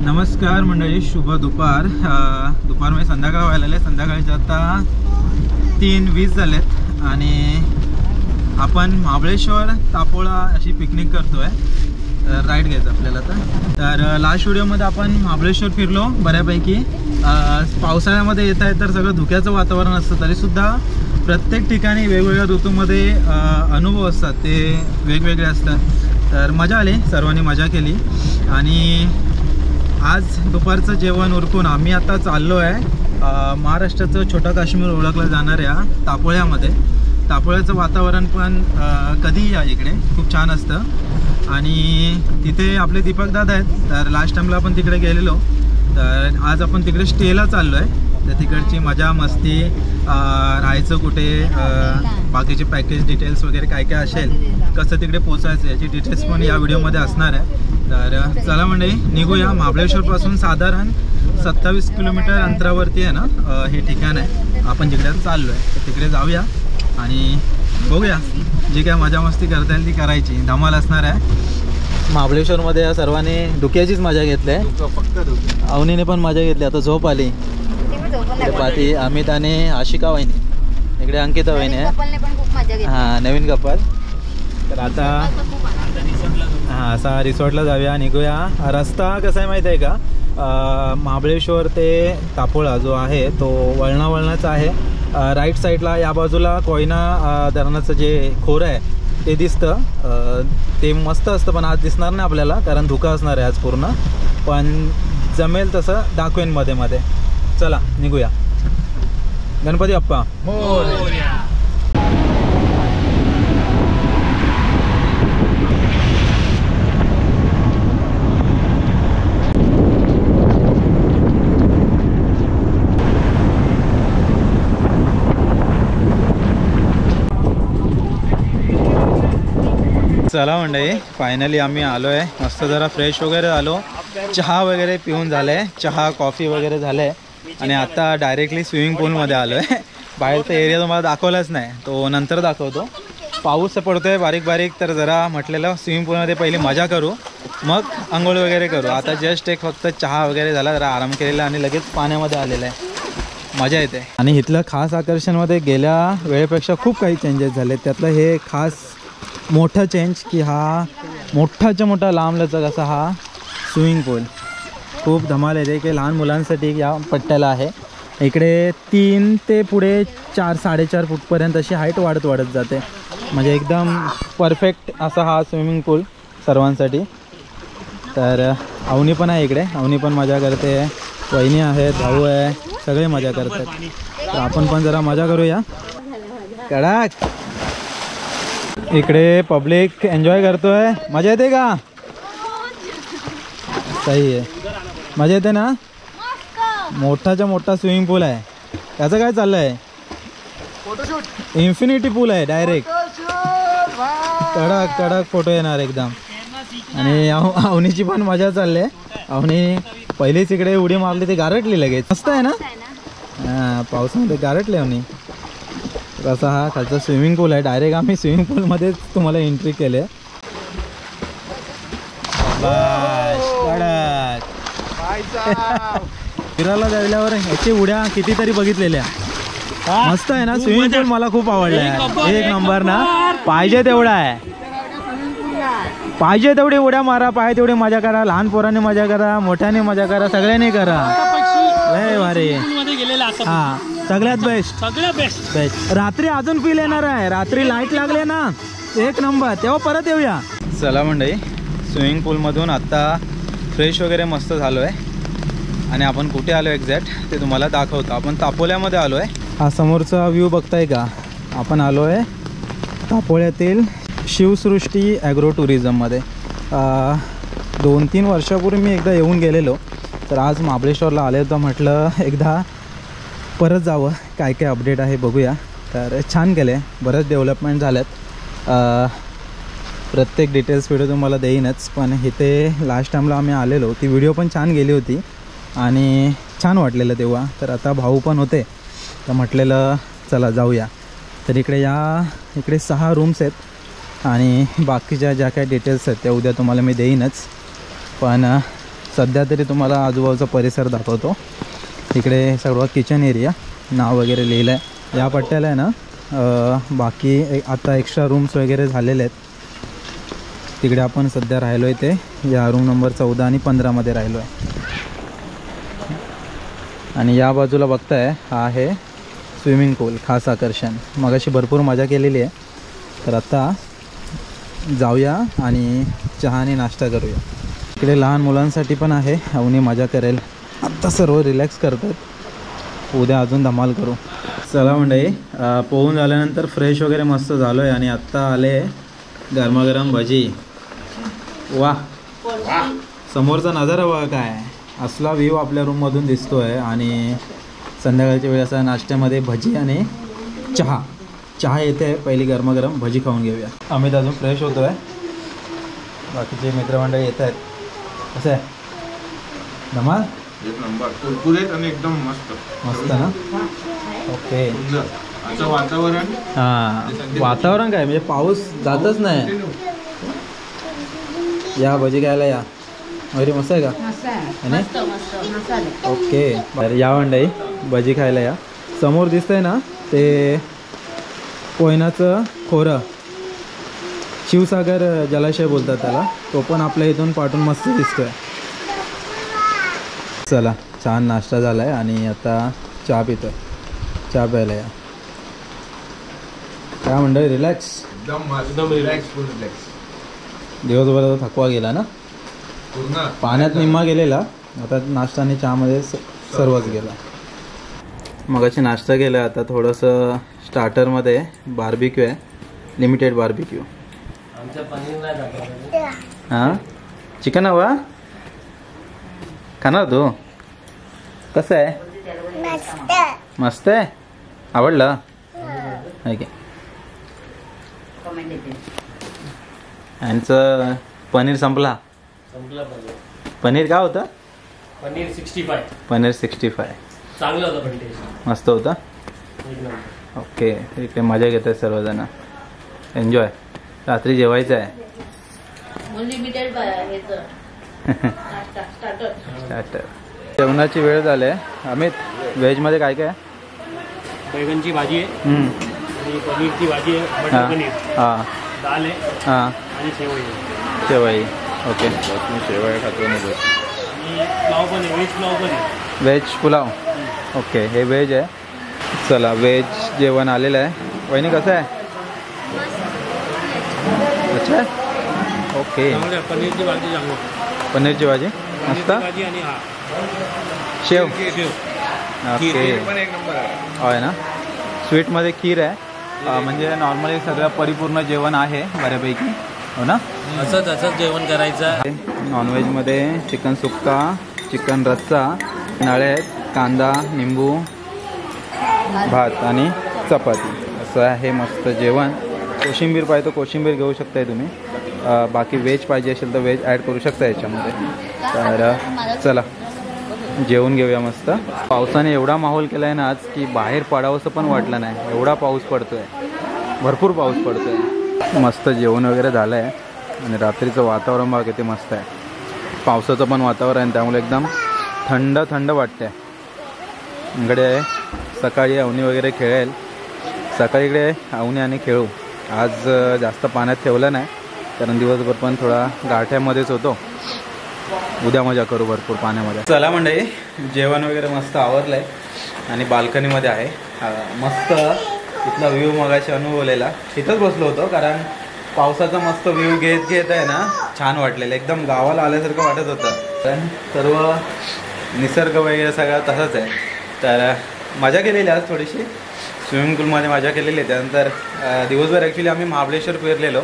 नमस्कार मंडळी, शुभ दुपार. दुपारमध्ये संध्याकाळ व्हायला आले. संध्याकाळचे आता 3:20 झालेत आणि आपण महाबळेश्वर तापोळा अशी पिकनिक करतोय. राईड घ्यायचं आपल्याला. तर लास्ट व्हिडिओमध्ये आपण महाबळेश्वर फिरलो बऱ्यापैकी. पावसाळ्यामध्ये येत आहे तर सगळं धुक्याचं वातावरण असतं, तरीसुद्धा प्रत्येक ठिकाणी वेगवेगळ्या ऋतूमध्ये अनुभव असतात, ते वेगवेगळे असतात. तर मजा आली, सर्वांनी मजा केली. आणि आज दुपारचं जेवण उरकून आम्ही आता चाललो आहे महाराष्ट्राचं छोटा काश्मीर ओळखलं जाणाऱ्या तापोळ्यामध्ये. तापोळ्याचं वातावरण पण कधीही या इकडे खूप छान असतं. आणि तिथे आपले दीपक दादा आहेत. तर लास्ट टाईमला आपण तिकडे गेलेलो, तर आज आपण तिकडे स्टेला चाललो आहे. तर तिकडची मजा मस्ती, राहायचं कुठे, बाकीचे पॅकेज डिटेल्स वगैरे काय काय असेल, कसं तिकडे पोचायचं याची डिटेल्स पण या व्हिडिओमध्ये असणार आहे. तर चला मंडळी, निघूया. महाबळेश्वरपासून साधारण 27 किलोमीटर अंतरावरती आहे ना हे ठिकाण आहे. आपण जिकडे चाललो आहे तर तिकडे जाऊया आणि बघूया, जी काय मजा मस्ती करता येईल ती करायची. धमाल असणार आहे. महाबळेश्वरमध्ये या सर्वांनी धुक्याचीच मजा घेतली आहे. फक्त अवनीने पण मजा घेतली. आता झोप आली. पाठी अमित आणि आशिका वहिनी, इकडे अंकिता वहिनी आहे. हां, नवीन कपल. तर आता हां असा रिसॉर्टला जाऊया, निघूया. रस्ता कसा आहे माहीत आहे का, महाबळेश्वर ते तापोळा जो आहे तो वळणाचा आहे. राईट साईडला या बाजूला कोयना धरणाचं जे खोरं आहे ते दिसतं. ते मस्त असतं, पण आज दिसणार नाही आपल्याला कारण धुका असणार आहे आज पूर्ण. पण जमेल तसं दाखवेन मध्ये मध्ये. चला निघूया. गणपती बाप्पा मोरया. चला मंडळी, फायनली आम्ही आलो आहे. मस्त जरा फ्रेश वगैरे झालो, चहा वगैरे पिऊन झालं आहे, चहा कॉफी वगैरे झालं आहे. आणि आता डायरेक्टली स्विमिंग पूलमध्ये आलो आहे. बाहेरचा एरिया तुम्हाला दाखवलाच नाही, तो नंतर दाखवतो. पाऊस पडतो आहे बारीक बारीक, तर जरा म्हटलेलं स्विमिंग पूलमध्ये पहिली मजा करू, मग आंघोळ वगैरे करू. आता जस्ट एक फक्त चहा वगैरे झाला, जरा आराम केलेला आणि लगेच पाण्यामध्ये आलेलं आहे. मजा येते. आणि इथलं खास आकर्षणमध्ये गेल्या वेळेपेक्षा खूप काही चेंजेस झाले. त्यातलं हे खास मोठा चेंज की हा मोठाच्या मोठा लांबलचक असा हा स्विमिंग पूल. खूप धमाल येते की लहान मुलांसाठी या पट्ट्याला आहे. इकडे 3 ते पुढे 4-4.5 फूटपर्यंत अशी हाईट वाढत जाते. म्हणजे एकदम परफेक्ट असा हा स्विमिंग पूल सर्वांसाठी. तर अवनी पण आहे इकडे, अवनी पण मजा करते, वहिनी आहेत, भाऊ आहे, सगळे मजा करतात. तर आपण पण जरा मजा करूया. कडक इकडे पब्लिक एन्जॉय करतोय. मजा येते का? सही आहे, मजा येते ना. मोठाच्या मोठा स्विमिंग पूल आहे. त्याचं काय चाललं आहे? फोटोशूट. इन्फिनिटी पूल आहे डायरेक्ट. कडक कडक फोटो येणार एकदम. आणि अवनीची पण मजा चालली आहे. अवनी पहिलीच इकडे उडी मारली, ती गारटली लगेच. मस्त आहे ना. हां, पावसामध्ये गारटली अवनी. असा हा खालचा स्विमिंग पूल आहे. डायरेक्ट आम्ही स्विमिंग पूलमध्येच तुम्हाला एंट्री केली आहे. फिरायला जायल्यावर याची उड्या कितीतरी बघितलेल्या. मस्त आहे ना स्विमिंग पूल. मला खूप आवडला आहे. एक नंबर ना. पाहिजे तेवढा आहे, पाहिजे तेवढी उड्या मारा, पाहिजे तेवढी मजा करा. लहान पोरांनी मजा करा, मोठ्याने मजा करा, सगळ्यांनी करा. लय भारी. हां, सगळ्यात बेस्ट, सगळ्यात बेस्ट. रात्री अजून फील येणार आहे. रात्री लाईट लागले ना, एक नंबर, तेव्हा परत येऊया. चला मंडळी, स्विमिंग पूलमधून आत्ता फ्रेश वगैरे मस्त झालो आहे. आणि आपण कुठे आलो एक्झॅक्ट ते तुम्हाला दाखवतो. आपण तापोळ्यामध्ये आलो आहे. हा समोरचा व्ह्यू बघताय का? आपण आलो आहे तापोळ्यातील शिवसृष्टी ॲग्रो टुरिझममध्ये. 2-3 वर्षापूर्वी मी एकदा येऊन गेलेलो. तर आज महाबळेश्वरला आले तर म्हटलं एकदा परत जावं, काय काय अपडेट आहे बघूया. तर छान केलं आहे, बरंच डेव्हलपमेंट झाल्यात. प्रत्येक डिटेल्स व्हिडिओ तुम्हाला देईनच. पण इथे लास्ट टाईमला आम्ही आलेलो, ती व्हिडिओ पण छान गेली होती आणि छान वाटलेलं तेव्हा. तर आता भाऊ पण होते, तर म्हटलेलं चला जाऊया. तर इकडे 6 रूम्स आहेत आणि बाकीच्या ज्या काही डिटेल्स आहेत त्या उद्या तुम्हाला मी देईनच. पण सध्या तरी तुम्हाला आजूबाजूचा परिसर दाखवतो. इकडे सर्व किचन एरिया नाव वगैरे लिहिलं आहे. या पट्ट्याला आहे ना बाकी आता एक्स्ट्रा रूम्स वगैरे झालेले आहेत. तिकडे आपण सध्या राहिलो आहे ते या रूम नंबर 14 आणि 15मध्ये राहिलो आहे. आणि या बाजूला बघताय हा आहे स्विमिंग पूल, खास आकर्षण. मगाशी भरपूर मजा केलेली आहे. तर आता जाऊया आणि चहा आणि नाश्ता करूया. इकडे लहान मुलांसाठी पण आहे. अवनी मजा करेल. आत्ता सर्व रिलॅक्स करतात. उद्या अजून धमाल करू. चला मंडळी, पोहून झाल्यानंतर फ्रेश वगैरे मस्त झालो आहे आणि आत्ता आले गरमागरम भजी. वा, समोरचा नजारा बघा काय असला व्ह्यू आपल्या रूममधून दिसतो आहे. आणि संध्याकाळच्या वेळी असा नाश्त्यामध्ये भजी आणि चहा येते. पहिली गरमागरम भजी खाऊन घेऊया. अमित अजून फ्रेश होतो आहे. बाकीचे मित्रमंडळी येत आहेत. कसं आहे धमाल? एक नंबर, कुरकुरीत आणि एकदम मस्त मस्त ना. ओके, असं वातावरण. हां, वातावरण काय म्हणजे पाऊस जातच नाही. या भजी खायला या. वगैरे मस्त आहे का? ओके, बरं या मंडळी भजी खायला या. समोर दिसतंय ना ते कोयनाचं खोरं, शिवसागर जलाशय बोलतात त्याला. तो पण आपल्या इथून पाठून मस्त दिसतोय. चला, छान नाश्ता झाला आहे आणि आता चहा पितोय. चहा प्यायला या. काय मंडळी, रिलॅक्स एकदम रिलॅक्स, फुल रिलॅक्स. दिवसभराचा थकवा गेला ना. पाण्यात निम्मा गेलेला. आता नाश्ता आणि चहामध्ये सर्वच गेला. मगाशी नाश्ता केला. आता थोडंसं स्टार्टरमध्ये बार्बिक्यू आहे, लिमिटेड बार्बिक्यू. हां, चिकन हवा खाणार तू? कसं आहे? मस्त आहे. आवडलं? ठीक आहे. यांचं पनीर संपला. पनीर काय होतं? पनीर 65. पनीर 65 चांगलं होतं पण टेस्ट मस्त होता. ओके, इकडे मजा घेत आहेत सर्वजण. एन्जॉय. रात्री जेवायचं आहे. स्टार्टर. जेवणाची वेळ झाली आहे. अमित, व्हेजमध्ये काय काय? बैगनची भाजी आहे आणि पनीरची भाजी आहे, मटर पनीर. हां, दाल आहे. हां, आणि शेवई आहे. शेवई. ओके, शेवया खातो ना. आणि पुलाव पण आहे, व्हेज पुलाव पण आहे. व्हेज पुलाव. ओके, हे व्हेज आहे. चला, व्हेज जेवण आलेलं आहे. वहिनी कसं आहे? अच्छा, ओके. पनीरची भाजी चांगली. पनीरची भाजी मस्त. भाजी आणि हा शेव. ओके, पण एक नंबर आहे. होय ना. स्वीटमध्ये खीर आहे. म्हणजे नॉर्मली सगळं परिपूर्ण जेवण आहे बऱ्यापैकी, हो ना. असंच जेवण करायचं. नॉनव्हेजमध्ये चिकन सुक्का, चिकन रस्सा, नळे आहेत, कांदा, निंबू, भात आणि चपाती. असं आहे मस्त जेवण. कोशिंबीर पाहिजे तर कोशिंबीर घेऊ शकताय तुम्ही. बाकी व्हेज पाहिजे असेल तर व्हेज ॲड करू शकता याच्यामध्ये. तर चला जेवून घेऊया मस्त. पावसाने एवढा माहोल केला आहे ना आज की बाहेर पडावंसं पण वाटलं नाही. एवढा पाऊस पडतो आहे, भरपूर पाऊस पडतो आहे. मस्त जेवण वगैरे झालं आहे आणि रात्रीचं वातावरण बघा किती मस्त आहे. पावसाचं पण वातावरण आहे, त्यामुळे एकदम थंड थंड वाटते. इकडे सकाळी अवनी वगैरे खेळेल. सकाळी इकडे अवनी आणि खेळू. आज जास्त पाण्यात ठेवलं नाही कारण दिवसभर पण थोडा गाठ्यामध्येच होतो. उद्या मजा करू भरपूर पाण्यामध्ये. चला मंडळी, जेवण वगैरे मस्त आवरलं आहे आणि बाल्कनीमध्ये आहे. मस्त इथला व्ह्यू मगाशी अनुभवलेला. इथंच बसलो होतो कारण पावसाचा मस्त व्ह्यू घेत आहे ना, छान वाटलेलं. एकदम गावाला आल्यासारखं वाटत होतं. कारण सर्व निसर्ग वगैरे सगळं तसंच आहे. तर मजा केलेली आज थोडीशी. स्विमिंग पूलमध्ये मजा केलेली आहे. त्यानंतर दिवसभर ॲक्च्युली आम्ही महाबळेश्वर फिरलेलो,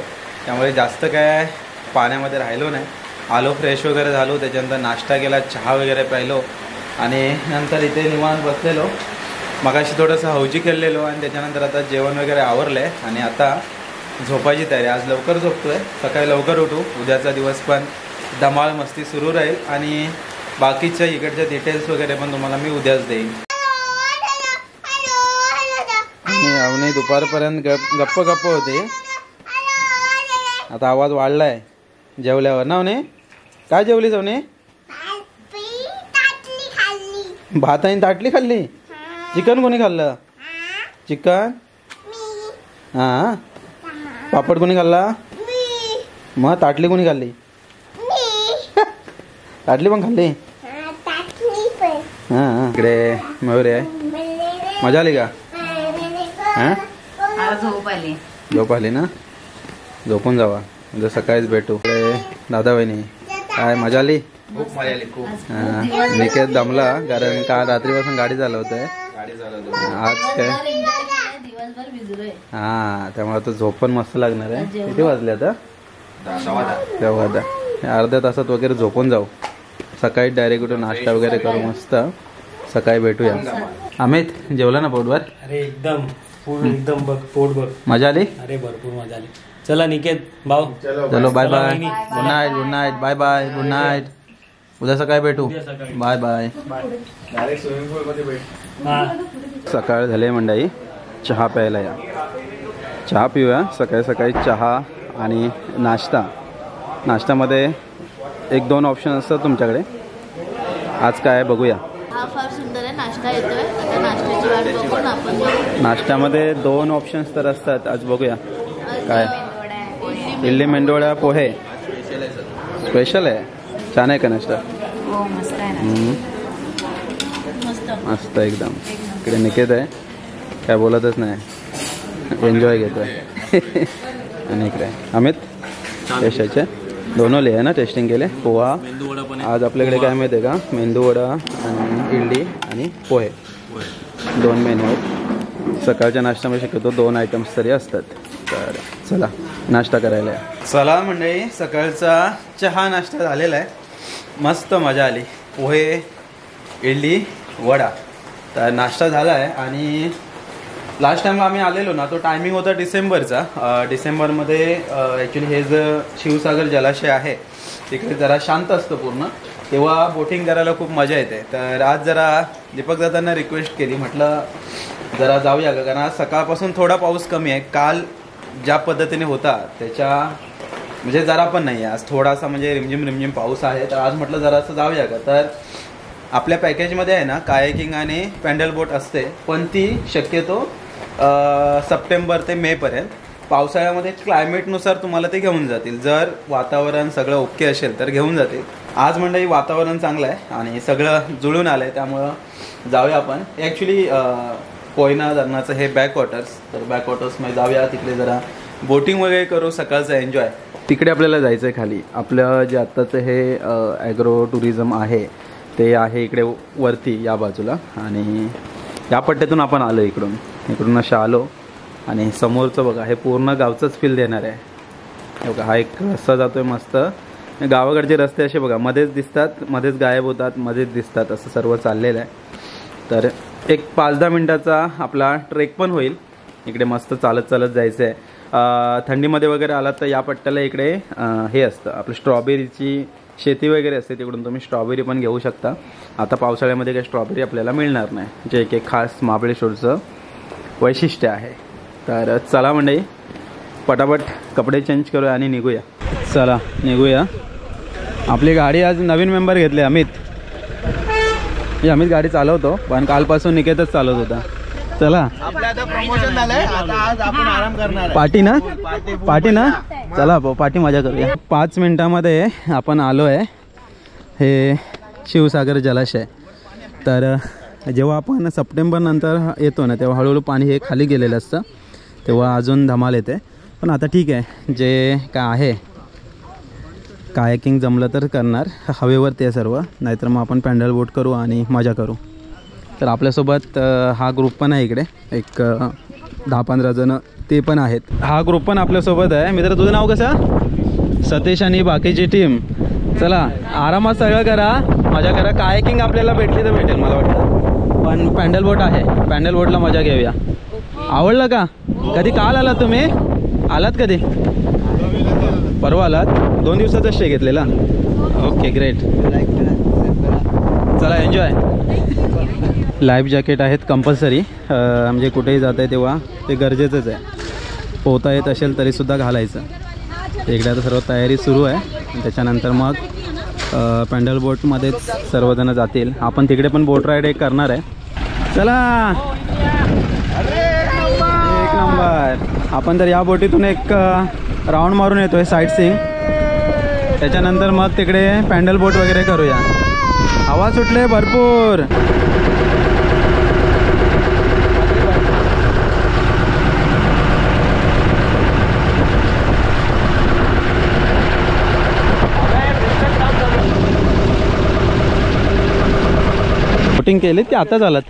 त्यामुळे जास्त काय पाण्यामध्ये राहिलो नाही. आलो, फ्रेश वगैरे झालो, त्याच्यानंतर नाश्ता केला, चहा वगैरे प्यायलो आणि नंतर इथे निवांत बसलेलो. मगाशी थोडंसं हौजी खेळलेलो आणि त्याच्यानंतर आता जेवण वगैरे आवरलं आहे आणि आता झोपायची तयारी. आज लवकर झोपतो आहे, सकाळी लवकर उठू. उद्याचा दिवस पण धमाल मस्ती सुरू राहील आणि बाकीच्या इकडच्या डिटेल्स वगैरे पण तुम्हाला मी उद्याच देईन. आणि अवनी दुपारपर्यंत गप्प होते. आता आवाज वाढला आहे जेवल्यावर ना. अवनी काय जेवलीस? अवनी भात आणि ताटली खाल्ली. चिकन कोणी खाल्लं? चिकन हां. पापड कोणी खाल्ला? मग ताटली कोणी खाल्ली? ताटली पण खाल्ली. हां इकडे मयूर आहे. मजा आली का? हां झोप आली ना. झोपून जावा म्हणजे सकाळीच भेटू. इकडे दादा वहिनी काय मजा आली? खूप मजा आली खूप. निकेत दमला कारण काल रात्रीपासून गाडी चालवतोय. आज काय हा त्यामुळे आता झोप पण मस्त लागणार आहे. किती वाजले आता? 10:15. अर्ध्या तासात वगैरे झोपून जाऊ. सकाळी डायरेक्ट उठून नाश्ता वगैरे करू मस्त. सकाळी भेटूया. अमित जेवला ना पोटवर? अरे एकदम फुल एकदम बघ पोट बघ. मजा आली? अरे भरपूर मजा आली. चला निकेत भाऊ चलो bye bye. Good night good night bye bye good night. उद्या सकाळी भेटू. Bye bye. Direct swimming pool मध्ये भेट. सकाळ झाले मंडळी. चहा प्यायला या. चहा पिऊया. सकाळी सकाळी चहा आणि नाश्ता. नाश्त्यामध्ये 1-2 ऑप्शन असतात तुमच्याकडे. आज काय आहे बघूया. हा फार सुंदर आहे. नाश्ता येतोय आता. नाश्त्याची वाट बघून आपण जाऊ. नाश्त्यामध्ये 2 ऑप्शन्स तर असतात. आज बघूया काय. इडली मेंदोळा पोहे स्पेशल आहे. छान आहे का नाश्ता? हो मस्त आहे ना. मस्त मस्त एकदम. इकडे निकेत आहे काय बोलतच नाही. एन्जॉय घेतोय. आणि इकडे अमित टेस्टाचे दोनोले आहे ना टेस्टिंग केले. पोहा आज आपल्याकडे काय माहिती आहे का? मेंदू वडा आणि इडली आणि पोहे 2 मेनू आहेत. सकाळच्या नाश्त्यामध्ये शक्यतो 2 आयटम्स तरी असतात. तर चला नाश्ता करायला आहे. चला मंडळी सकाळचा चहा नाश्ता झालेला आहे. मस्त मजा आली. पोहे इडली वडा तर नाश्ता झाला आहे. आणि लास्ट टाइम आम्ही आलेलो ना तो टायमिंग होता डिसेंबरचा. डिसेंबरमध्ये ॲक्च्युली हे जे शिवसागर जलाशय आहे तिकडे जरा शांत असतं पूर्ण. तेव्हा बोटिंग करायला खूप मजा येते. तर आज जरा दीपक दादांना रिक्वेस्ट केली. म्हटलं जरा जाऊया का कारण आज सकाळपासून थोडा पाऊस कमी आहे. काल ज्या पद्धतीने होता त्याच्या म्हणजे जरा पण नाही आहे. आज थोडासा म्हणजे रिमझिम रिमझिम पाऊस आहे. तर आज म्हटलं जरासं जाऊया का. तर आपल्या पॅकेजमध्ये आहे ना कायाकिंग आणि पॅन्डल बोट असते पण ती शक्यतो सप्टेंबर ते मेपर्यंत. पावसाळ्यामध्ये क्लायमेटनुसार तुम्हाला ते घेऊन जातील. जर वातावरण सगळं ओके असेल तर घेऊन जातील. आज मंडळी वातावरण चांगलं आहे आणि सगळं जुळून आलं आहे त्यामुळं जाऊया आपण. ॲक्च्युली कोयना धरणाचं हे बॅकवॉटर्स. तर बॅकवॉटर्समध्ये जाऊया. तिकडे जरा बोटिंग वगैरे करू. सकाळचं एन्जॉय. तिकडे आपल्याला जायचं आहे खाली. आपलं जे आत्ताचं हे ॲग्रो टुरिझम आहे ते आहे इकडे वरती या बाजूला. आणि या पट्ट्यातून आपण आलो. इकडून असं आलो आणि समोरचं बघा हे पूर्ण गावचंच फील देणार आहे. बघा हा एक रस्ता जातोय मस्त. गावाकडचे रस्ते असे बघा मध्येच दिसतात, मध्येच गायब होतात, मध्येच दिसतात, असं सर्व चाललेलं आहे. तर एक 5-10 मिनटाचा आपला ट्रेक पण होईल. इकडे मस्त चालत चालत जायचं आहे. थंडीमध्ये वगैरे आलात तर या पट्ट्याला इकडे हे असतं आपलं स्ट्रॉबेरीची शेती वगैरे असते. तिकडून तुम्ही स्ट्रॉबेरी पण घेऊ शकता. आता पावसाळ्यामध्ये काही स्ट्रॉबेरी आपल्याला मिळणार नाही जे एक खास महाबळेश्वरचं वैशिष्ट्य आहे. तर चला मंडळी पटापट कपडे चेंज करूया आणि निघूया. चला निघूया. आपली गाडी आज नवीन मेंबर घेतले अमित. अमित गाडी चालवतो पण कालपासून निकेतच चालवत होता. चला प्रमोशन झालंय आता आज आपण आराम करणार. पार्टी ना चला पार्टी मजा करूया. 5 मिनिटामध्ये आपण आलो आहे हे शिवसागर जलाशय. तर जेव्हा आपण सप्टेंबर नंतर येतो ना तेव्हा हळूहळू पाणी हे खाली गेलेलं असतं तेव्हा अजून धमाल येते. पण आता ठीक आहे जे काय आहे कायाकिंग जमलं तर करणार. हवेवरती आहे सर्व. नाहीतर मग आपण पॅन्डल बोट करू आणि मजा करू. तर आपल्यासोबत हा ग्रुप पण आहे इकडे. एक 10-15 जण ते पण आहेत. हा ग्रुप पण आपल्यासोबत आहे. मित्र तुझं नाव कसं? सतीश आणि बाकीची टीम. चला आरामात सगळं करा मजा करा. कायाकिंग आपल्याला भेटली तर भेटेल मला वाटतं. पण पॅन्डल बोट आहे. पॅन्डल बोटला मजा घेऊया. आवडलं का? कधी काल आलात तुम्ही? आलात कधी? परवा आलात? 2 दिवसाचा स्टे घेतलेला. Okay great. चला एन्जॉय. लाईफ जॅकेट आहेत कंपल्सरी. म्हणजे कुठेही जात आहे तेव्हा ते गरजेचंच आहे. पोहता येत असेल तरीसुद्धा घालायचं. एकदा तर सर्व तयारी सुरू आहे. त्याच्यानंतर मग पॅन्डल बोटमध्येच सर्वजण जातील. आपण तिकडे पण बोट राईड एक करणार आहे. चला एक नंबर. आपण तर या बोटीतून एक राऊंड मारून येतो आहे साईट सीइंग. त्याच्यानंतर मग तिकडे पॅन्डल बोट वगैरे करूया. हवा सुटले भरपूर. बोटिंग केलीत की आता चालत?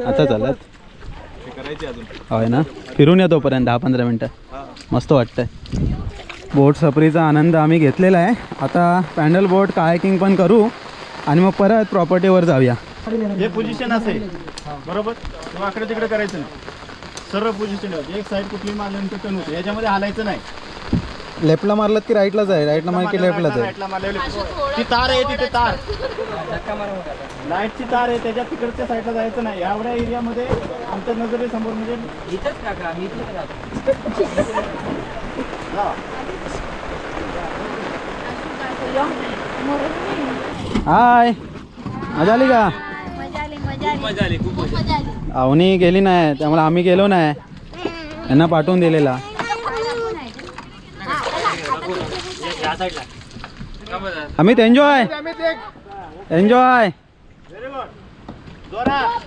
आता चालत होय ना. फिरून या तोपर्यंत 10-15 मिनटं. मस्त वाटतंय. बोट सफरीचा आनंद आम्ही घेतलेला आहे. आता पॅन्डल बोट कायाकिंग पण करू आणि मग परत प्रॉपर्टीवर जाऊया. हे पोझिशन असेल बरोबर, तेव्हा आकडे तिकडे करायचं नाही. सर्व पोझिशन एक साईड कुठली मारल्यानंतर टर्न होते. याच्यामध्ये हालायचं नाही. लेफ्टला मारलं की राईटलाच आहे, राईटला मार की लेफ्टलाच आहे. राईटला मारलेली ती तार आहे, तिथे तार लाईटची तार आहे, त्याच्या तिकडच्या साईडला जायचं नाही. एवढ्या एरियामध्ये आमच्या नजरेसमोर म्हणजे हाय, मजा आली का? अवनी गेली नाही त्यामुळे आम्ही गेलो नाही. यांना पाठवून दिलेला. Amit enjoy enjoy. Very good. जोरात.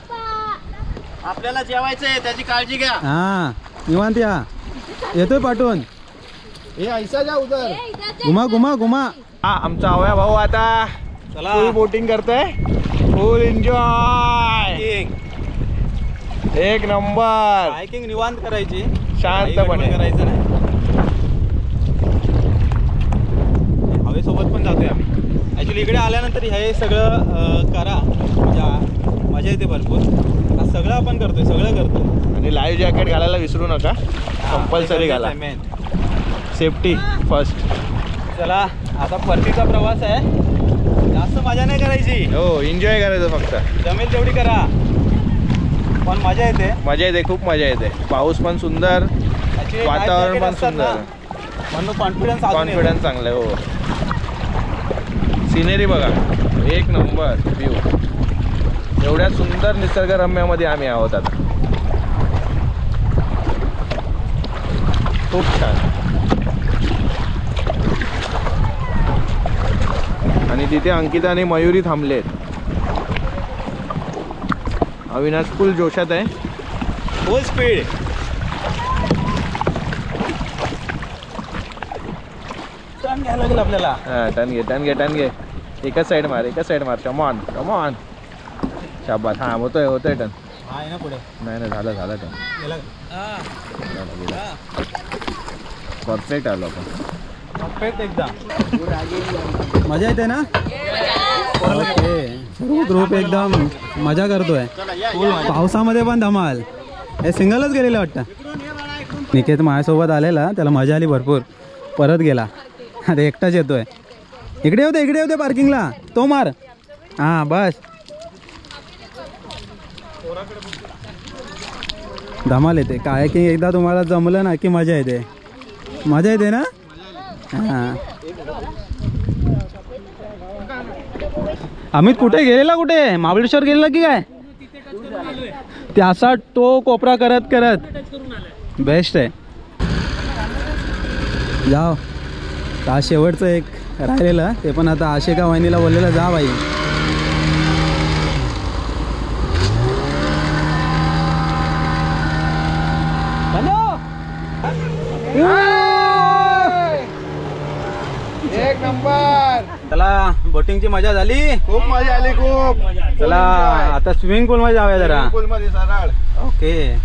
आपल्याला जेवायचंय, त्याची काळजी घ्या. हा निवांत या. येतोय पाठवून. हे ऐसा जा उधर. घुमा घुमा घुमा. हा आमचा अवया भाऊ आता फुल बोटिंग करतोय. फुल एन्जॉय. एक नंबर. हायकिंग निवांत करायची, शांतपणे करायचं नाही. हवेसोबत पण जातोय आम्ही. ॲक्च्युली इकडे आल्यानंतर हे सगळं करा म्हणजे मजा येते भरपूर. सगळं आपण करतोय, सगळं करतो. आणि लाईव्ह जॅकेट घालायला विसरू नका. कंपल्सरी घाला. Main safety first. चला आता परतीचा प्रवास आहे. जास्त मजा नाही करायची. हो एन्जॉय करायचं फक्त. जमेल तेवढी करा पण मजा येते. मजा येते, खूप मजा येते. पाऊस पण सुंदर, वातावरण पण सुंदर, म्हणून कॉन्फिडन्स कॉन्फिडन्स चांगलं आहे. हो सिनेरी बघा एक नंबर व्ह्यू. एवढ्या सुंदर निसर्गरम्यामध्ये आम्ही आहोत आता. खूप छान. आणि तिथे अंकिता आणि मयुरी थांबलेत. अविनाश फुल जोशात आहे. फुल स्पीड. टर्न घ्यायला लागेल आपल्याला. हां टर्न घे टर्न घे टर्न घे. एकच साईड मार एकच साईड मार. Come on come on. शाबास. हां होतोय होतोय टर्न. हा आहे ना पुढे. नाही नाही झालं झालं टर्न. गेला परफेक्ट आलो आपण. परफेक्ट एकदम. मजा येते ना. ओके सर्व ग्रुप एकदम मजा करतोय. पावसामध्ये पण धमाल. हे सिंगलच गेलेलं वाटतं. निकेत माझ्यासोबत आलेला, त्याला मजा आली भरपूर. परत गेला. अरे एकटाच येतोय. इकडे होते पार्किंगला. तो मार. हां बस. धमाल येते. कायाकिंग एकदा तुम्हाला जमलं ना की मजा येते. मजा येते ना. हां अमित कुठे गेलेला? कुठे महाबळेश्वर गेलेला की काय? ते असा तो कोपरा करत करत बेस्ट आहे. जाओ. का शेवटचं एक राहिलेलं ते पण आता आशिका वहिनीला बोललेलं जा बाई. एक नंबर. चला बोटिंगची मजा झाली. खूप मजा आली खूप. चला आता स्विमिंग पूल मध्ये जाऊया जरा. पूल मध्ये सरळ. ओके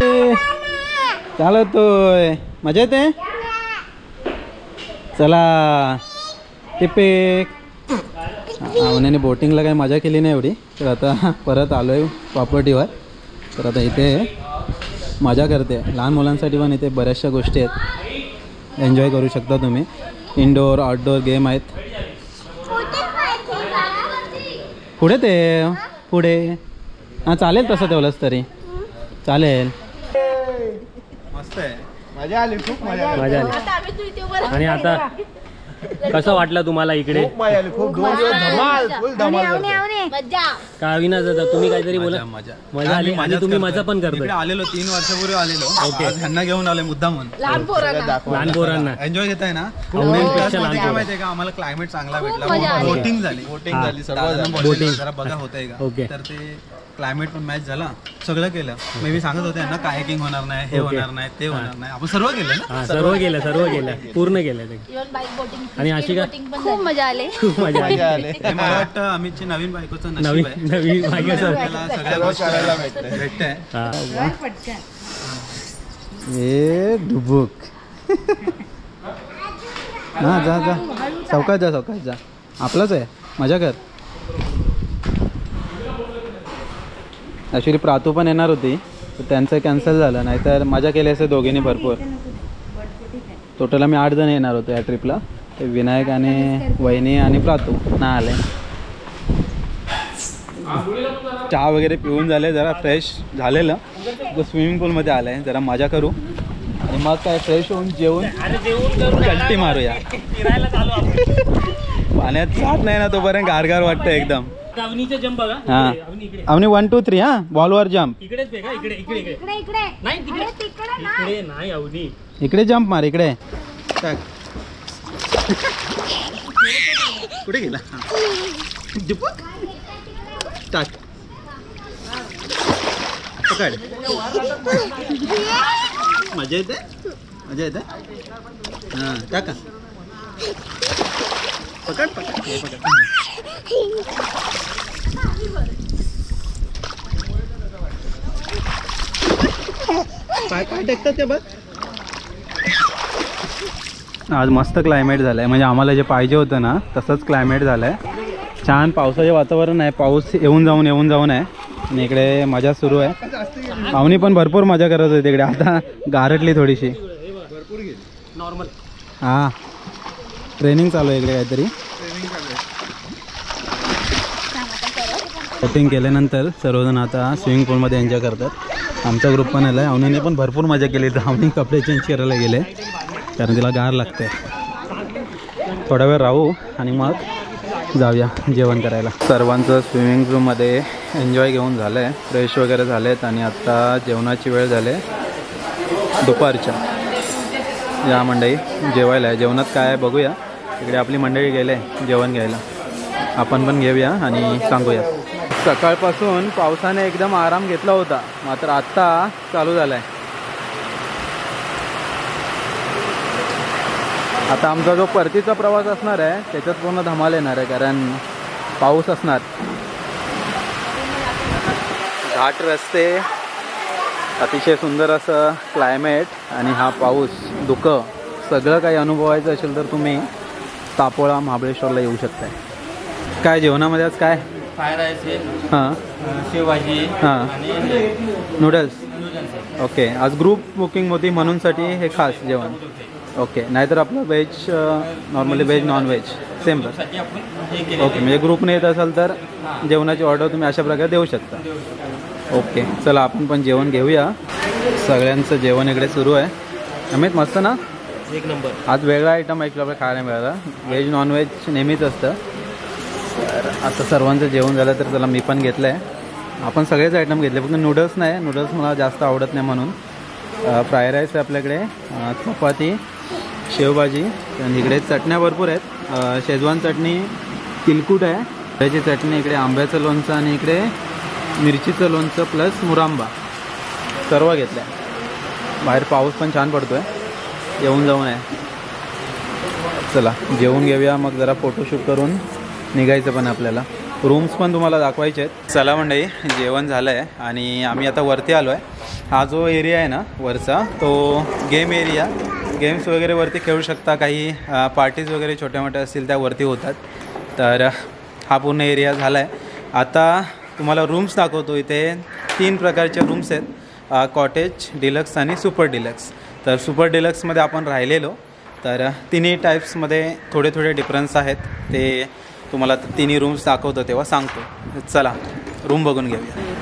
चालतोय. मजा येते. चला टिपिक. आवण्याने बोटिंगला काही मजा केली नाही एवढी, तर आता परत आलो आहे प्रॉपर्टीवर. तर आता इथे मजा करते. लहान मुलांसाठी पण इथे बऱ्याचशा गोष्टी आहेत, एन्जॉय करू शकता तुम्ही. इनडोअर आउटडोअर गेम आहेत. पुढे ते पुढे. हां चालेल तसं तेवढंच तरी चालेल. मस्त आहे. मजा आली खूप मजा आली. मजा आली. आणि आता कसं वाटलं तुम्हाला इकडे? खूप मजा आली, खूप 2 दिवस धमाल, फुल धमाल करतोय. मजा. का अविनाश दादा तुम्ही काहीतरी बोला? मजा मजा आली आणि तुम्ही मजा पण करतोय. इकडे आलेलो 3 वर्षापूर्वी आलेलो. आज ह्यांना घेऊन आलोय मुद्दाम म्हणून. लहान पोरांना. लहान पोरांना एन्जॉय घेताय ना. पेक्षा लहान काय पोरं. माहितीये का, आम्हाला क्लायमेट चांगला खूप भेटला. मजा आली. बोटिंग झाली. बोटिंग झाली, सर्व दादांना झालं. बोललेलो, बोटिंग. जरा बघा होतंय का. ओके. तर ते क्लायमेट पण मॅच झाला, सगळं केलं. मे बी सांगत होते ना कायाकिंग होणार नाही, हे ओके. होणार नाही, ते होणार नाही. आपण सर्व केलं ना. हा सर्व केलं पूर्ण केलं ते. इव्हन बाईक बोटिंग आणि अशी का? बोटिंग पण खूप मजा आली. खूप मजा आली. मजा आली. हे मला वाटतं अमितची नवीन बायकोचं नशीब नवीन आहे. नवीन मागे आपल्याला सगळ्या सर्व गोष्टी करायला भेटतंय. भेटतंय. ए डुबुक. हा जा जा, सावकाश जा. आपलाच आहे, मजा कर. ॲक्च्युली प्रातू पण येणार होती, तर त्यांचं कॅन्सल झालं. नाहीतर मजा केली असते दोघींनी भरपूर. टोटल आम्ही 8 जण येणार होतो या ट्रिपला. ते विनायक आणि वहिनी आणि प्रातू ना आले. चहा वगैरे पिऊन झाले, जरा फ्रेश झालेलं. स्विमिंग पूलमध्ये आलं आहे, जरा मजा करू आणि मग काय फ्रेश होऊन जेवून कल्टी मारूया. पाण्यात जात नाही ना तोपर्यंत गारगार वाटतं एकदम. अवनीचे जंप बघा. हां अवनी इकडे. अवनी 1 2 3 हां, बॉलवर जम्प. इकडेच बघा, इकडे नाही तिकडे नाही अवनी. इकडे जम्प मार, इकडे. टाक. कुठे गेला? डुबुक. टाक. पकड. मजा येते. हां टाका. पकड. हे पकड. पाय टेकतात ते बघ. आज मस्त क्लायमेट झालं आहे, म्हणजे आम्हाला जे पाहिजे होतं ना तसंच क्लायमेट झालं आहे. छान पावसाचे वातावरण आहे, पाऊस येऊन जाऊन आहे. आणि इकडे मजा सुरू आहे. पाहुणी पण भरपूर मजा करत होती तिकडे. आता गारटली थोडीशी. नॉर्मल. हां ट्रेनिंग चालू आहे इकडे काहीतरी. बोटिंग केल्यानंतर सर्वजण आता स्विमिंग पूलमध्ये एन्जॉय करतात. आमचा ग्रुप पण आला आहे. अवनीने पण भरपूर मजा केली. तर अवनी कपडे चेंज करायला गेले कारण तिला गार लागते. थोडा वेळ राहू आणि मग जाऊया जेवण करायला. सर्वांचं स्विमिंग पूलमध्ये एन्जॉय घेऊन झालं आहे, फ्रेश वगैरे झालेत आणि आत्ता जेवणाची वेळ झाली आहे दुपारच्या. या मंडळी जेवायला आहे. जेवणात काय आहे बघूया. इकडे आपली मंडळी गेले जेवण घ्यायला. आपण पण घेऊया आणि सांगूया. सकाळपासून पावसाने एकदम आराम घेतला होता, मात्र आत्ता चालू झाला आहे. आता आमचा जो परतीचा प्रवास असणार आहे त्याच्यात पूर्ण धमाल येणार आहे, कारण पाऊस असणार. घाट रस्ते, अतिशय सुंदर असं क्लायमेट आणि हा पाऊस, धुकं सगळं काही अनुभवायचं असेल तर तुम्ही तापोळा महाबळेश्वरला येऊ शकताय. काय जेवणामध्ये आज काय? फ्राय राईस आहे, हां शेवभाजी हां आणि नूडल्स. ओके, आज ग्रुप बुकिंग होती म्हणूनसाठी हे खास जेवण. ओके, नाहीतर आपलं veg normally veg non veg same. Okay, म्हणजे ग्रुपने येत असाल तर जेवणाची ऑर्डर तुम्ही अशा प्रकारे देऊ शकता. ओके, चला आपण पण जेवण घेऊया. सगळ्यांचं जेवण इकडे सुरू आहे. अमित मस्त ना? एक नंबर. आज वेगळा आयटम ऐकलं आपल्याला खायला मिळाला. व्हेज नॉन व्हेज नेहमीच असतं. तर आता सर्वांचं जेवण झालं तर चला मी पण घेतलं आहे. आपण सगळेच आयटम घेतले, फक्त नूडल्स नाही. नूडल्स मला जास्त आवडत नाही म्हणून. फ्राय राईस आहे आपल्याकडे, चपाती, शेवभाजी आणि इकडे चटण्या भरपूर आहेत. शेजवान चटणी, तिलकुट आहे, त्याची चटणी, इकडे आंब्याचं लोणचं आणि इकडे मिरचीचं लोणचं प्लस मुरांबा सर्व घेतलं आहे. बाहेर पाऊस पण छान पडतो आहे, येऊन जाऊन आहे. चला जेवून घेऊया, मग जरा फोटोशूट करून निघायचं पण आपल्याला. रूम्स पण तुम्हाला दाखवायचे आहेत. चला मंडळी, जेवण झालं आहे आणि आम्ही आता वरती आलो आहे. हा जो एरिया आहे ना वरचा, तो गेम एरिया. गेम्स वगैरे वरती खेळू शकता. काही पार्टीज वगैरे छोट्या मोठ्या असतील त्या वरती होतात. तर हा पूर्ण एरिया झाला आहे. आता तुम्हाला रूम्स दाखवतो. इथे 3 प्रकारचे रूम्स आहेत, कॉटेज, डिलक्स आणि सुपर डिलक्स. तर सुपर डिलक्समध्ये आपण राहिलेलो. तर तिन्ही टाईप्समध्ये थोडे थोडे डिफरन्स आहेत. ते तुम्हाला तिन्ही रूम्स दाखवतो तेव्हा सांगतो. चला रूम बघून घेऊया.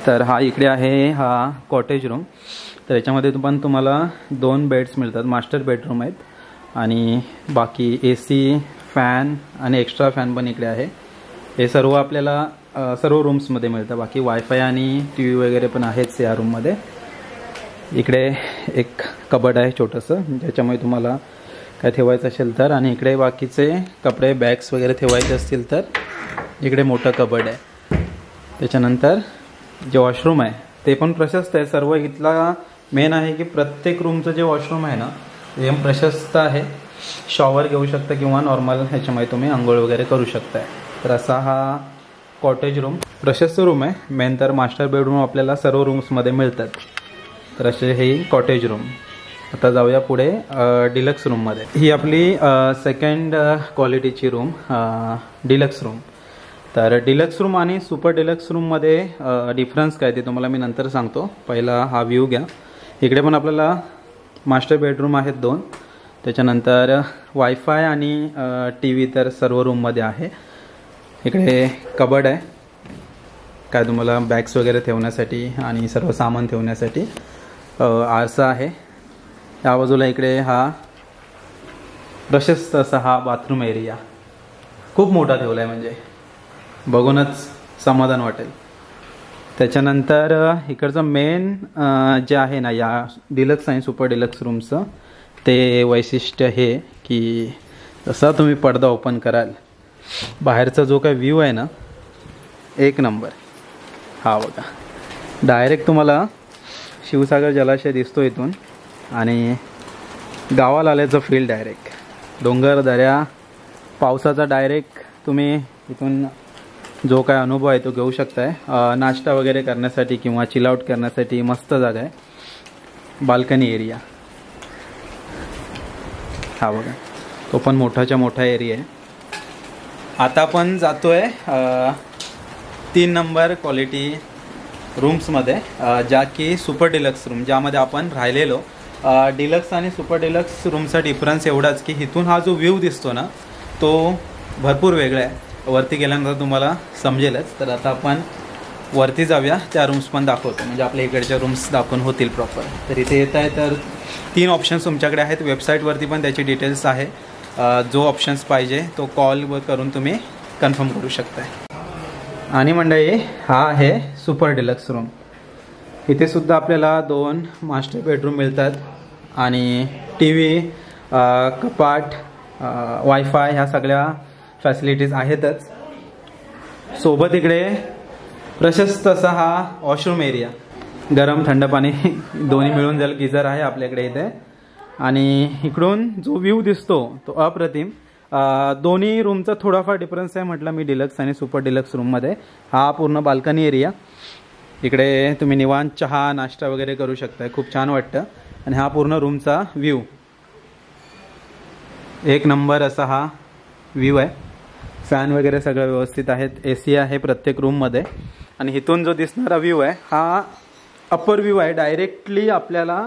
तर हा इकडे आहे हा कॉटेज रूम. तर याच्यामध्ये पण तुम्हाला 2 बेड्स मिळतात. मास्टर बेडरूम आहेत आणि बाकी AC, फॅन आणि एक्स्ट्रा फॅन पण इकडे आहे. हे सर्व आपल्याला सर्व रूम्समध्ये मिळतं. बाकी वायफाय आणि TV वगैरे पण आहेच या रूममध्ये. इकडे एक कबड आहे छोटंसं, ज्याच्यामुळे तुम्हाला काय ठेवायचं असेल तर. आणि इकडे बाकीचे कपडे बॅग्स वगैरे ठेवायचे असतील तर इकडे मोठं कबड आहे. त्याच्यानंतर जे वॉशरूम आहे ते पण प्रशस्त आहे. सर्व इथला मेन आहे की प्रत्येक रूमचं जे वॉशरूम आहे ना ते प्रशस्त आहे. शॉवर घेऊ शकता किंवा नॉर्मल ह्याच्यामध्ये तुम्ही आंघोळ वगैरे करू शकताय. तर असा हा कॉटेज रूम प्रशस्त रूम आहे. मेन तर मास्टर बेडरूम आपल्याला सर्व रूम्समध्ये मिळतात. तर असे हे कॉटेज रूम. आता जाऊया पुढे डिलक्स रूममध्ये. ही आपली सेकंड क्वालिटीची रूम, डिलक्स रूम. तर डिलक्स रूम आणि सुपर डिलक्स रूममध्ये डिफरन्स काय ते तुम्हाला मी नंतर सांगतो. पहिला हा व्ह्यू घ्या. इकडे पण आपल्याला मास्टर बेडरूम आहेत 2. त्याच्यानंतर वायफाय आणि TV तर सर्व रूममध्ये आहे. इकडे कबड आहे काय तुम्हाला बॅग्स वगैरे ठेवण्यासाठी आणि सर्व सामान ठेवण्यासाठी. आरसा आहे. या बाजूला इकडे हा प्रशस्त असा हा बाथरूम एरिया खूप मोठा ठेवला आहे, म्हणजे बघूनच समाधान वाटेल. त्याच्यानंतर इकडचं मेन जे आहे ना या डिलक्स आणि सुपर डिलक्स रूमचं ते वैशिष्ट्य हे की जसा तुम्ही पडदा ओपन कराल बाहेरचा जो काय व्ह्यू आहे ना एक नंबर. हा बघा डायरेक्ट तुम्हाला शिवसागर जलाशय दिसतो इथून आणि गावाला आल्याचं फील डायरेक्ट. डोंगर दऱ्या पावसाचा डायरेक्ट तुम्ही इथून जो काय अनुभव आहे तो घेऊ शकताय. नाश्ता वगैरे करण्यासाठी किंवा चिलआउट करण्यासाठी मस्त जागा आहे. बाल्कनी एरिया हा बघा तो पण मोठाच्या मोठा एरिया आहे. आता आपण जातोय 3 नंबर क्वालिटी रूम्समध्ये, ज्या की सुपर डिलक्स रूम, ज्यामध्ये आपण राहिलेलो. डिलक्स आणि सुपर डिलक्स रूमचा डिफरन्स एवढाच की इथून हा जो व्ह्यू दिसतो ना तो भरपूर वेगळा आहे. वरती गेल्यानंतर तुम्हाला समजेलच. तर आता आपण वरती जाऊया, त्या रूम्स पण दाखवतो, म्हणजे आपल्या इकडच्या रूम्स दाखवून होतील प्रॉपर. तर इथे येत आहे तर 3 ऑप्शन्स तुमच्याकडे आहेत. वेबसाईटवरती पण त्याची डिटेल्स आहे. जो ऑप्शन्स पाहिजे तो कॉल करून तुम्ही कन्फर्म करू शकताय. आणि मंडळी हा आहे सुपर डिलक्स रूम. इथे सुद्धा आपल्याला 2 मास्टर बेडरूम मिळतात आणि TV, कपाट, वायफाय ह्या सगळ्या फॅसिलिटीज आहेतच. सोबत इकडे प्रशस्त असा हा वॉशरूम एरिया, गरम थंड पाणी दोन्ही मिळून जाईल. गिझर आहे आपल्याकडे इथे. आणि इकडून जो व्ह्यू दिसतो तो अप्रतिम. दोन्ही रूमचा थोडाफार डिफरन्स आहे म्हटलं मी डिलक्स आणि सुपर डिलक्स रूममध्ये. हा पूर्ण बाल्कनी एरिया. इकडे तुम्ही निवांत चहा नाश्ता वगैरे करू शकताय. खूप छान वाटतं. आणि हा पूर्ण रूमचा व्ह्यू एक नंबर असा हा व्ह्यू आहे. फॅन वगैरे सगळं व्यवस्थित आहेत. AC आहे प्रत्येक रूममध्ये. आणि इथून जो दिसणारा व्ह्यू आहे हा अप्पर व्ह्यू आहे. डायरेक्टली आपल्याला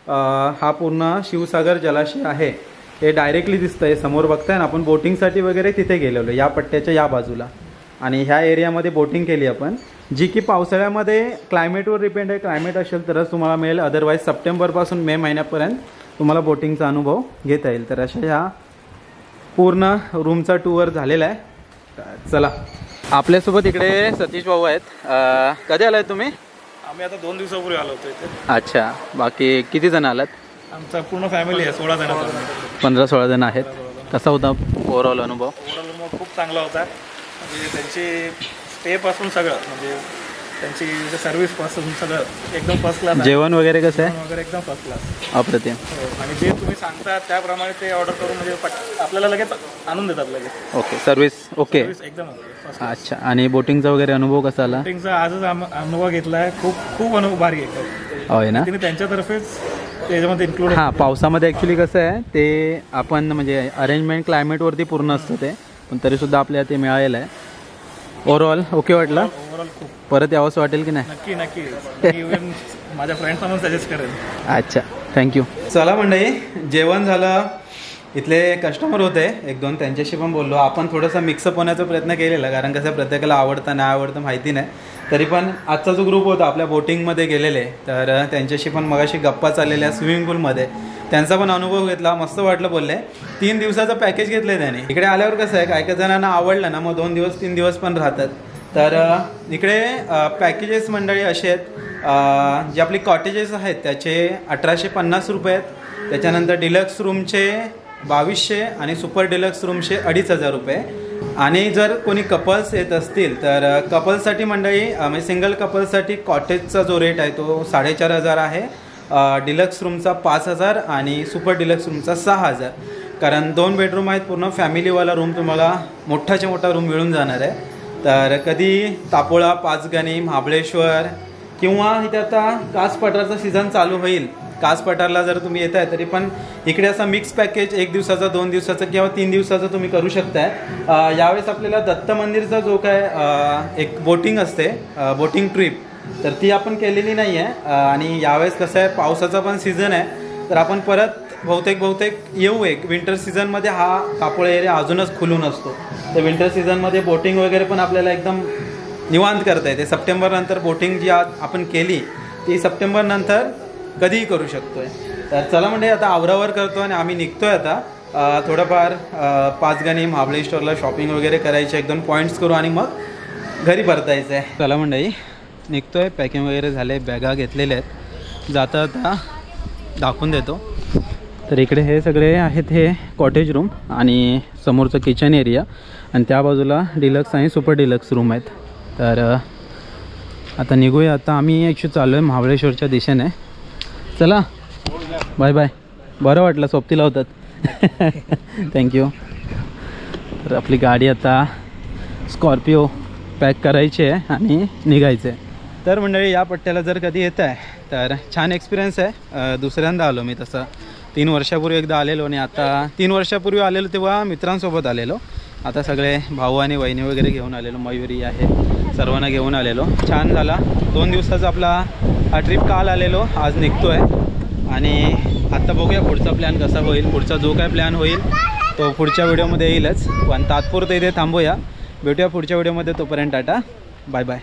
हा पूर्ण शिवसागर जलाशय आहे हे डायरेक्टली दिसतंय. समोर बघताय ना आपण बोटिंगसाठी वगैरे तिथे गेलेलो या पट्ट्याच्या या बाजूला. आणि ह्या एरियामध्ये बोटिंग केली आपण, जी की पावसाळ्यामध्ये क्लायमेटवर डिपेंड आहे. क्लायमेट असेल तरच तुम्हाला मिळेल. अदरवाईज सप्टेंबरपासून मे महिन्यापर्यंत तुम्हाला बोटिंगचा अनुभव घेता येईल. तर अशा ह्या पूर्ण रूमचा टूर झालेला आहे. चला आपल्यासोबत इकडे सतीश भाऊ आहेत. कधी आलाय तुम्ही? आम्ही आता 2 दिवसापूर्वी आलो होतो इथे. अच्छा. बाकी किती जण आलात? आमचा पूर्ण फॅमिली आहे, 16 जण. 15-16 जण आहेत. कसा होता ओव्हरऑल अनुभव? ओव्हरऑल खूप चांगला होता. म्हणजे त्यांची स्टेपासून सगळं, म्हणजे त्यांची सर्व्हिसपासून सगळं एकदम फर्स्ट क्लास. जेवण वगैरे कसं आहे? वगैरे एकदम फर्स्ट क्लास, अप्रतिम. आणि जे तुम्ही सांगता त्याप्रमाणे ते ऑर्डर करून म्हणजे आपल्याला लगेच आणून देतात लगेच. ओके. सर्व्हिस ओके एकदम. अच्छा. आणि बोटिंगचा वगैरे अनुभव कसा आला? बोटिंगचा आजच अनुभव घेतलाय. खूप अनुभव भारी आहे. होय ना. तिने त्यांच्यातर्फेच त्याच्यामध्ये इन्क्लूड. हां, पावसामध्ये ॲक्च्युली कसं आहे ते आपण म्हणजे अरेंजमेंट क्लायमेटवरती पूर्ण असतं ते, पण तरीसुद्धा आपल्याला ते मिळालेलं आहे. ओव्हरऑल ओके वाटलं? ओव्हरऑल खूप. परत यावंसं वाटेल की नाही? नक्की नक्की. इव्हन माझ्या फ्रेंड्सना पण सजेस्ट करेन. अच्छा, थँक्यू. चला मंडळी, जेवण झालं. इथले कस्टमर होते 1-2, त्यांच्याशी पण बोललो. आपण थोडंसं मिक्सअप होण्याचा प्रयत्न केलेला, कारण कसं प्रत्येकाला आवडतं नाही आवडतं माहिती नाही. तरी पण आजचा जो ग्रुप होता आपल्या बोटिंगमध्ये गेलेले, तर त्यांच्याशी पण मगाशी गप्पा चाललेल्या स्विमिंग पूलमध्ये, त्यांचा पण अनुभव घेतला. मस्त वाटलं बोलले. 3 दिवसाचं पॅकेज घेतलं त्याने. इकडे आल्यावर कसं आहे, काही जणांना आवडलं ना मग 2 दिवस 3 दिवस पण राहतात. तर इकडे पॅकेजेस मंडळी असे आहेत, जे आपली कॉटेजेस आहेत त्याचे 1850 रुपये आहेत. त्याच्यानंतर डिलक्स रूमचे 2200 आणि सुपर डिलक्स रूमचे 2500 रुपये. आणि जर कोणी कपल्स येत असतील तर कपल्ससाठी मंडळी म्हणजे सिंगल कपल्ससाठी कॉटेजचा जो रेट आहे तो 4500 आहे. डिलक्स रूमचा 5000 आणि सुपर डिलक्स रूमचा 6000. कारण 2 बेडरूम आहेत, पूर्ण फॅमिलीवाला रूम तुम्हाला मोठाच्या मोठा रूम मिळून जाणार आहे. तर कधी तापोळा, पाचगणी, महाबळेश्वर किंवा इथे आता कास पठारचा सीझन चालू होईल, कास पठारला जर तुम्ही येत आहे तरी पण इकडे असा मिक्स पॅकेज 1 दिवसाचा, 2 दिवसाचा किंवा 3 दिवसाचा तुम्ही करू शकताय. यावेळेस आपल्याला दत्त मंदिरचा जो काय एक बोटिंग असते, बोटिंग ट्रिप, तर ती आपण केलेली नाही आहे. आणि यावेळेस कसं आहे, पावसाचा पण सीझन आहे, तर आपण परत बहुतेक येऊ. एक विंटर सीझनमध्ये हा तापोळा एरिया अजूनच खुलून असतो. तर विंटर सीझनमध्ये बोटिंग वगैरे पण आपल्याला एकदम निवांत करता येते. सप्टेंबरनंतर बोटिंग जी आपण केली ती सप्टेंबरनंतर कधीही करू शकतो आहे. तर चला म्हणजे आता आवरावर करतो आणि आम्ही निघतो आहे आता. थोडंफार पाचगणी, महाबळेश्वरला शॉपिंग वगैरे करायचे, 1-2 पॉईंट्स करू आणि मग घरी परतायचं आहे. चला मंडळी निघतो आहे. पॅकिंग वगैरे झाले, बॅगा घेतलेल्या आहेत. जाता आता दाखवून देतो. तर इकडे हे सगळे आहेत हे कॉटेज रूम आणि समोरचं किचन एरिया आणि त्या बाजूला डिलक्स आणि सुपर डिलक्स रूम आहेत. तर आता निघूया. आता आम्ही ॲक्च्युली चाललो आहे महाबळेश्वरच्या दिशेने. चला बाय बाय. बरं वाटलं सोबतीला होतात. थँक्यू. तर आपली गाडी आता स्कॉर्पिओ पॅक करायची आहे आणि निघायचं आहे. तर मंडळी या पट्ट्याला जर कधी येत आहे तर छान एक्सपिरियन्स आहे. दुसऱ्यांदा आलो मी, तसं 3 वर्षापूर्वी एकदा आलेलो आणि आता 3 वर्षापूर्वी आलेलो तेव्हा मित्रांसोबत आलेलो. आता सगळे भाऊ आणि वहिनी वगैरे घेऊन आलेलो, मयुरी आहे, सर्वांना घेऊन आलेलो. छान झाला 2 दिवसाचा आपला हा ट्रिप. काल आलेलो, आज निघतो आहे आणि आत्ता बघूया पुढचा प्लॅन कसा होईल. पुढचा जो काय प्लॅन होईल तो पुढच्या व्हिडिओमध्ये येईलच. पण तात्पुरतं इथे थांबूया. भेटूया पुढच्या व्हिडिओमध्ये. तोपर्यंत टाटा, बाय बाय.